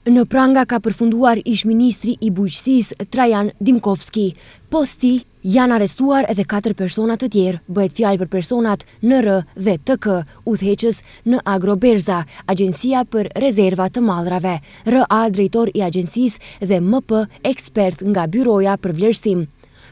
Në pranga ka përfunduar ish-ministri i bujqësisë Trajan Dimkovski. Post tij janë arrestuar edhe 4 persona të tjerë. Bëhet fjalë për personat NR dhe TK, udhëheqës në Agroberza, Agjencia për Rezerva të Mallrave, RA drejtor i agjencisë dhe MP ekspert nga Byroja për Vlerësim.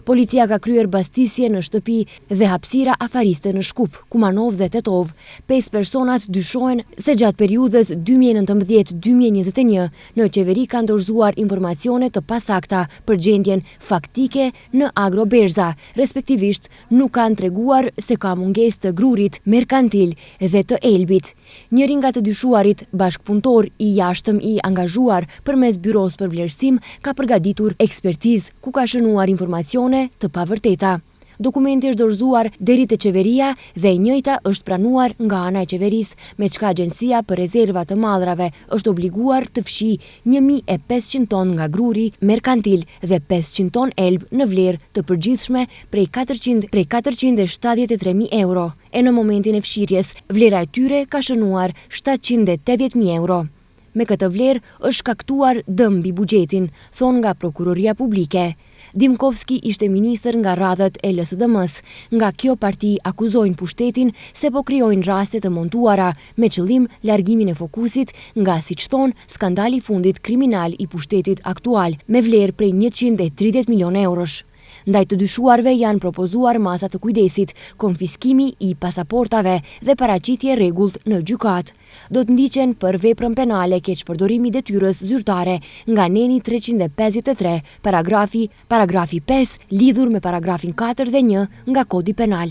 Policia ka kryer bastisje në shtëpi dhe hapësira afariste në Shkup, Kumanov dhe Tetov. 5 personat dyshohen se gjatë periudhës 2019-2021 në qeveri kanë dorëzuar informacione të pasakta për gjendjen faktike në Agroberza, respektivisht nuk kanë treguar se ka mungesë të grurit merkantil dhe të Elbit. Njëri nga të dyshuarit, bashkëpunëtor i jashtëm i angazhuar përmes Byros për Vlerësim, ka përgatitur ekspertizë ku ka shënuar informacione të pavërteta. Dokumenti është dorëzuar deri te qeveria dhe e njëjta është pranuar nga ana e qeverisë, me çka Agjencia për Rezerva të Mallrave është obliguar të fshijë 1500 ton nga gruri merkantil dhe 500 ton elb në vlerë të përgjithshme prej 473.000 euro. E në momentin e fshirjes, vlera e tyre ka shënuar 780.000 euro. Me këtë vlerë është shkaktuar dëm mbi buxhetin, thon nga Prokuroria Publike. Dimkovski ishte ministër nga radhët e LSDM-s. Nga kjo parti akuzojnë pushtetin se po krijojnë raste të montuara me qëllim largimin e fokusit nga, siç thon, skandali i fundit kriminal i pushtetit aktual, me vlerë prej 130 milion eurosh. Ndaj të dyshuarve janë propozuar masa të kujdesit, konfiskimi i pasaportave dhe paraqitje rregullt në gjykatë. Do të ndiqen për veprën penale keqpërdorimi i detyrës zyrtare nga neni 353, paragrafi 5 lidhur me paragrafin 4 dhe 1 nga Kodi Penal.